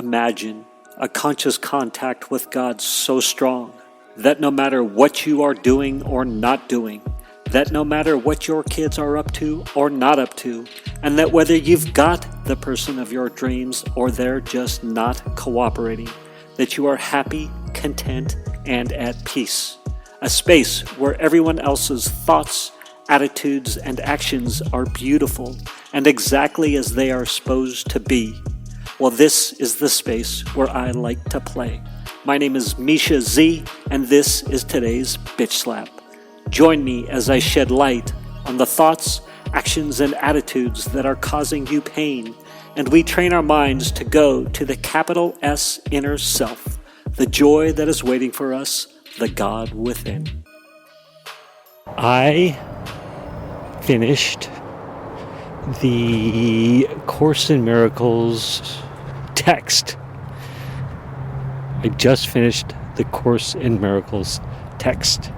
imagine a conscious contact with God so strong that no matter what you are doing or not doing, that no matter what your kids are up to or not up to, and that whether you've got the person of your dreams or they're just not cooperating, that you are happy, content, and at peace. A space where everyone else's thoughts, attitudes, and actions are beautiful and exactly as they are supposed to be. Well, this is the space where I like to play. My name is Mischa Z, and this is today's Bitch Slap. Join me as I shed light on the thoughts, actions, and attitudes that are causing you pain, and we train our minds to go to the capital S inner self, the joy that is waiting for us, the God within. I finished the Course in Miracles text. I just finished the Course in Miracles text.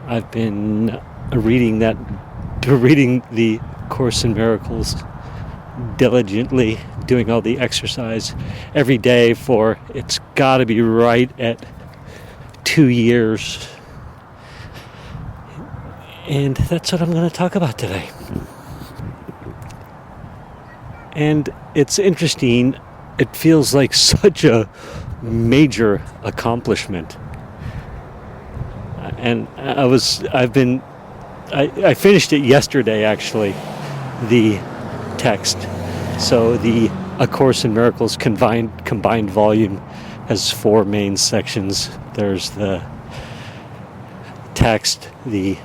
I've been reading the Course in Miracles diligently, doing all the exercise every day for, it's got to be right at 2 years. And that's what I'm going to talk about today. And it's interesting. It feels like such a major accomplishment. And I finished it yesterday, actually, the text. So the A Course in Miracles combined volume has 4 main sections. There's the text, the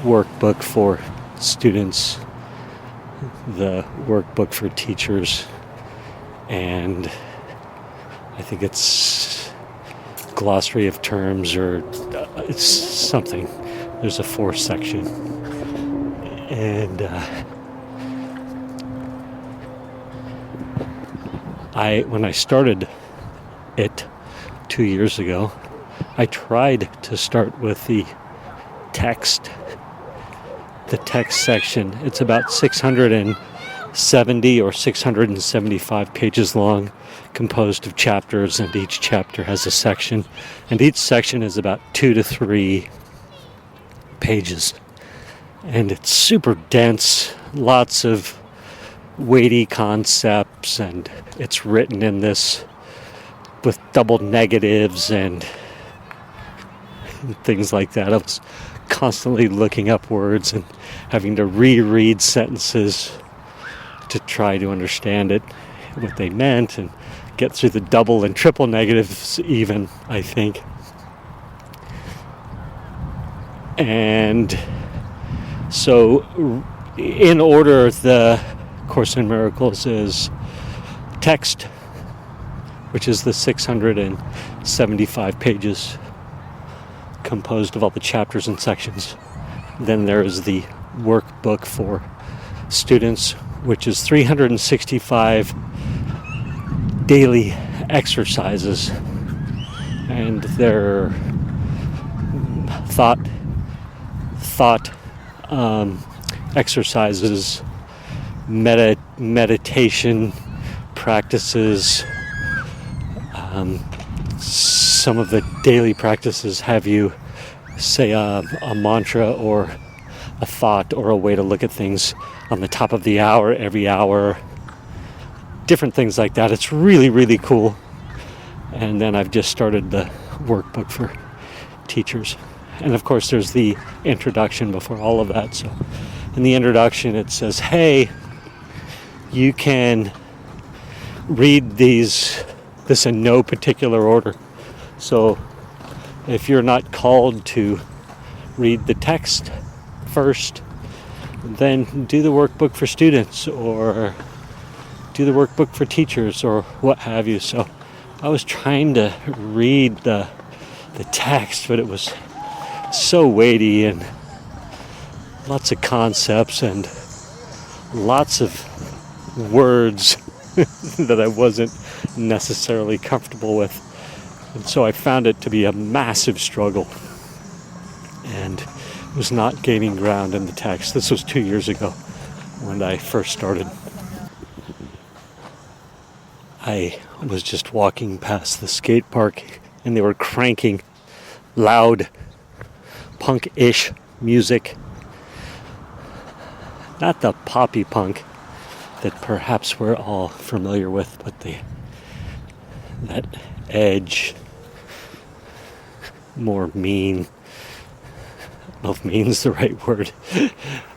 Workbook for Students, the Workbook for Teachers, and I think it's glossary of terms, or it's something. There's a 4th section. And when I started it 2 years ago, I tried to start with the text section. It's about 670 or 675 pages long, composed of chapters, and each chapter has a section, and each section is about 2 to 3 pages, and it's super dense, lots of weighty concepts, and it's written in this with double negatives and things like that. I was constantly looking up words and having to reread sentences to try to understand it, what they meant, and get through the double and triple negatives even, I think. And so in order, the Course in Miracles is text, which is the 675 pages composed of all the chapters and sections. Then there is the Workbook for Students, which is 365 daily exercises, and they're thought exercises, meditation practices. Some of the daily practices have you say a mantra or a thought or a way to look at things on the top of the hour, every hour, different things like that. It's really, really cool. And then I've just started the Workbook for Teachers. And of course there's the introduction before all of that. So in the introduction it says, hey, you can read this in no particular order. So if you're not called to read the text first, then do the Workbook for Students, or do the Workbook for Teachers, or what have you. So I was trying to read the text, but it was so weighty and lots of concepts and lots of words that I wasn't necessarily comfortable with. And so I found it to be a massive struggle and was not gaining ground in the text. This was 2 years ago when I first started. I was just walking past the skate park and they were cranking loud punk-ish music. Not the poppy punk that perhaps we're all familiar with, but that edge, more mean. I don't know if mean's the right word.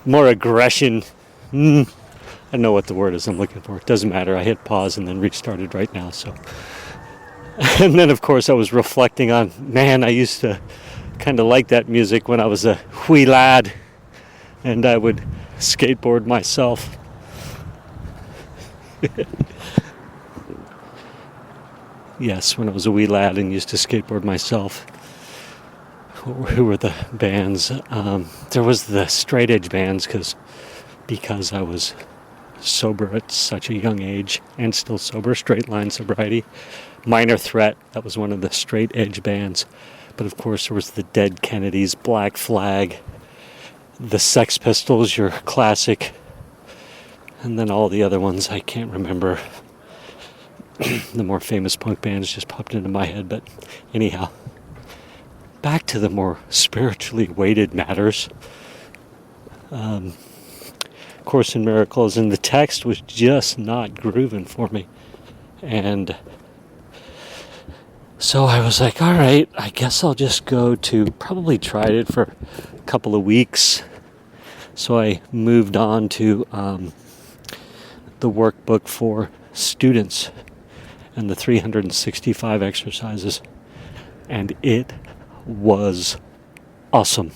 More aggression. I don't know what the word is I'm looking for. It doesn't matter. I hit pause and then restarted right now. So, and then of course I was reflecting on, man, I used to kind of like that music when I was a wee lad, and I would skateboard myself. Yes, when I was a wee lad and used to skateboard myself. Who were the bands? There was the straight edge bands because I was sober at such a young age and still sober, straight line sobriety. Minor Threat, that was one of the straight edge bands. But of course there was the Dead Kennedys, Black Flag, the Sex Pistols, your classic, and then all the other ones I can't remember. The more famous punk bands just popped into my head, but anyhow. Back to the more spiritually weighted matters. Course in Miracles, and the text was just not grooving for me. And so I was like, all right, I guess I'll just probably tried it for a couple of weeks. So I moved on to the Workbook for Students and the 365 exercises. And it was awesome.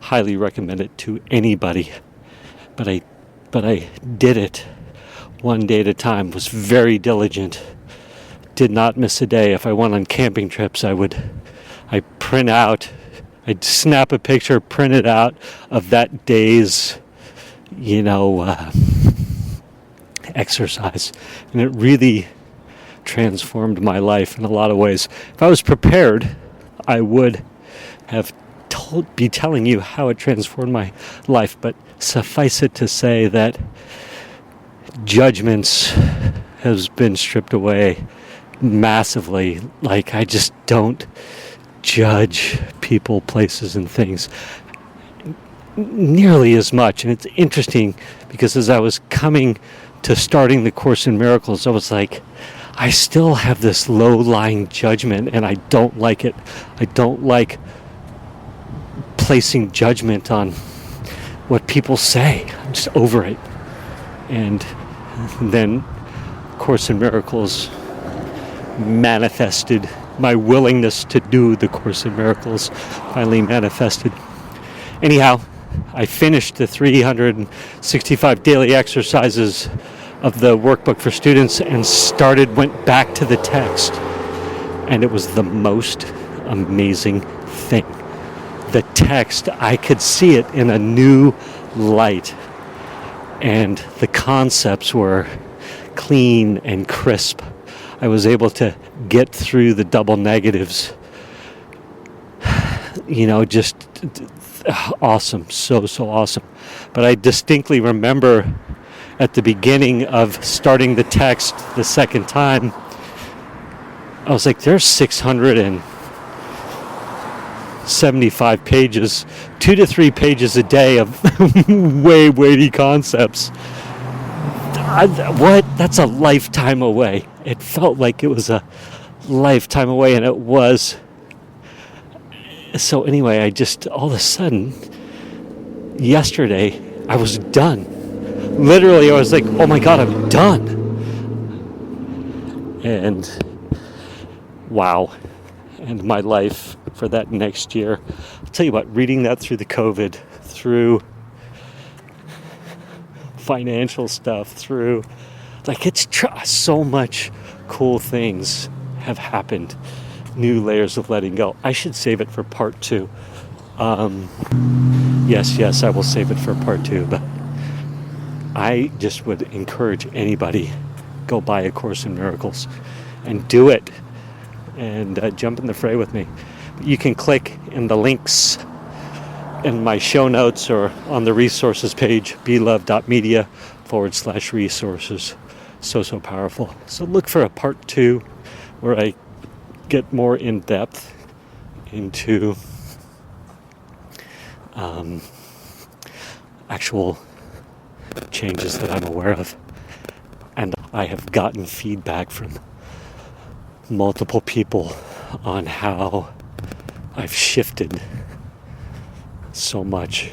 Highly recommend it to anybody. But I did it one day at a time, was very diligent, did not miss a day. If I went on camping trips, I'd snap a picture, print it out of that day's, exercise. And it really transformed my life in a lot of ways. If I was prepared, I would have be telling you how it transformed my life, but suffice it to say that judgments has been stripped away massively. Like, I just don't judge people, places, and things nearly as much. And it's interesting because as I was coming to starting the Course in Miracles, I was like, I still have this low-lying judgment, and I don't like it. I don't like placing judgment on what people say. I'm just over it. And then Course in Miracles manifested. My willingness to do the Course in Miracles finally manifested. Anyhow, I finished the 365 daily exercises of the Workbook for Students and went back to the text. And it was the most amazing thing. The text, I could see it in a new light. And the concepts were clean and crisp. I was able to get through the double negatives. Just awesome. So awesome. But I distinctly remember at the beginning of starting the text the second time, I was like, there's 675 pages, 2 to 3 pages a day of way weighty concepts. That's a lifetime away. It felt like it was a lifetime away, and it was. So anyway, I just, all of a sudden, yesterday, I was done. Literally, I was like, oh my God, I'm done. And wow. And my life for that next year. I'll tell you what, reading that through the COVID, through financial stuff, through, it's so much cool things have happened. New layers of letting go. I should save it for part 2. Yes, I will save it for part 2, but I just would encourage anybody, go buy A Course in Miracles and do it and jump in the fray with me. You can click in the links in my show notes or on the resources page, belove.media/resources So powerful. So look for a part 2 where I get more in depth into actual changes that I'm aware of. And I have gotten feedback from multiple people on how I've shifted so much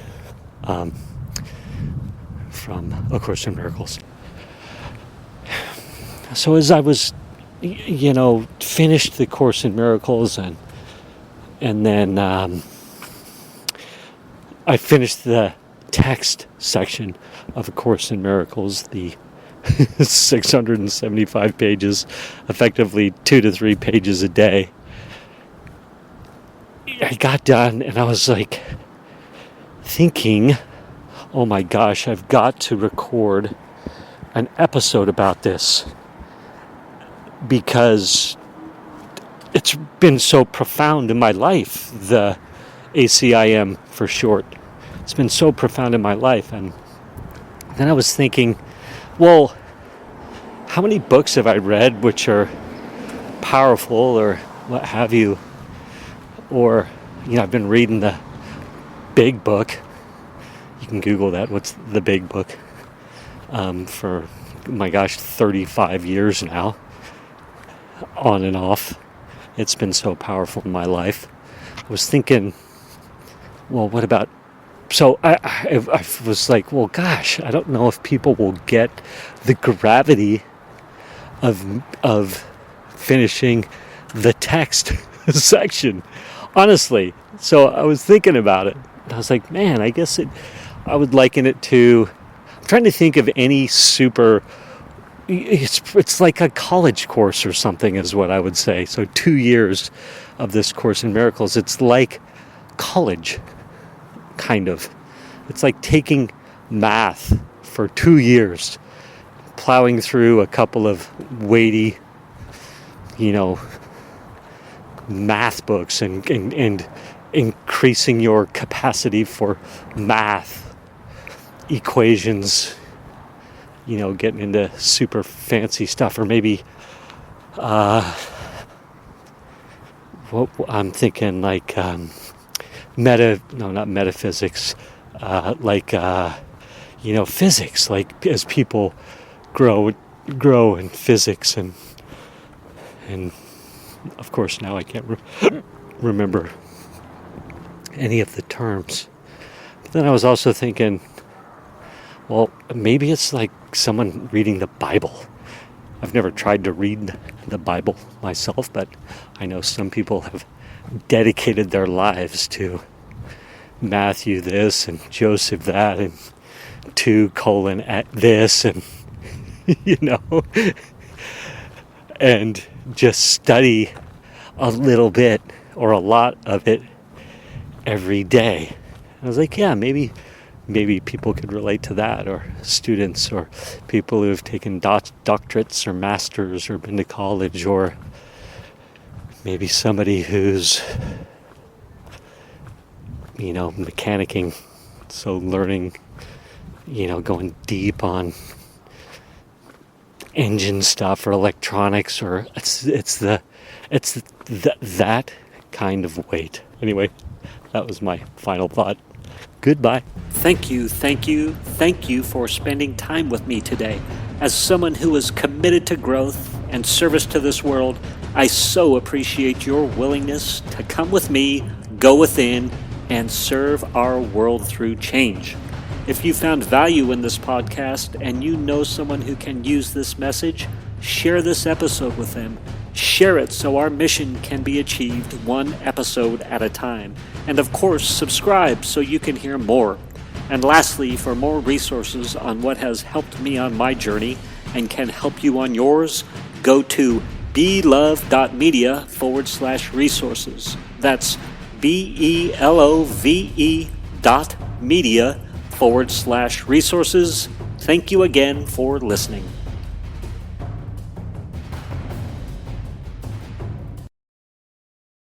from A Course in Miracles. So as I was, finished the Course in Miracles and then I finished the text section of A Course in Miracles, the 675 pages, effectively 2 to 3 pages a day. I got done and I was like thinking, oh my gosh, I've got to record an episode about this because it's been so profound in my life, the ACIM for short. It's been so profound in my life. And then I was thinking, well, how many books have I read which are powerful or what have you? Or, I've been reading the big book. You can Google that. What's the big book? For, 35 years now. On and off. It's been so powerful in my life. I was thinking, well, what about... So I was like, well, gosh, I don't know if people will get the gravity of finishing the text section. Honestly. So I was thinking about it. I was like, man, I guess I would liken it to... I'm trying to think of any super... It's like a college course or something is what I would say. So 2 years of this Course in Miracles. It's like college, kind of. It's like taking math for 2 years, plowing through a couple of weighty, math books and increasing your capacity for math, equations, getting into super fancy stuff, or maybe what I'm thinking like not metaphysics, physics, like as people grow in physics and of course now I can't remember any of the terms. But then I was also thinking, well, maybe it's like someone reading the Bible. I've never tried to read the Bible myself, but I know some people have dedicated their lives to Matthew this and Joseph that and 2:@ this and and just study a little bit or a lot of it every day. I was like, yeah, maybe people could relate to that, or students, or people who have taken doctorates or masters or been to college, or maybe somebody who's, mechanicking, so learning, going deep on engine stuff or electronics, or it's that kind of weight. Anyway, that was my final thought. Goodbye. Thank you for spending time with me today. As someone who is committed to growth and service to this world, I so appreciate your willingness to come with me, go within, and serve our world through change. If you found value in this podcast and you know someone who can use this message, share this episode with them. Share it so our mission can be achieved one episode at a time. And of course, subscribe so you can hear more. And lastly, for more resources on what has helped me on my journey and can help you on yours, go to belove.media/resources. That's BELOVE.media/resources. Thank you again for listening.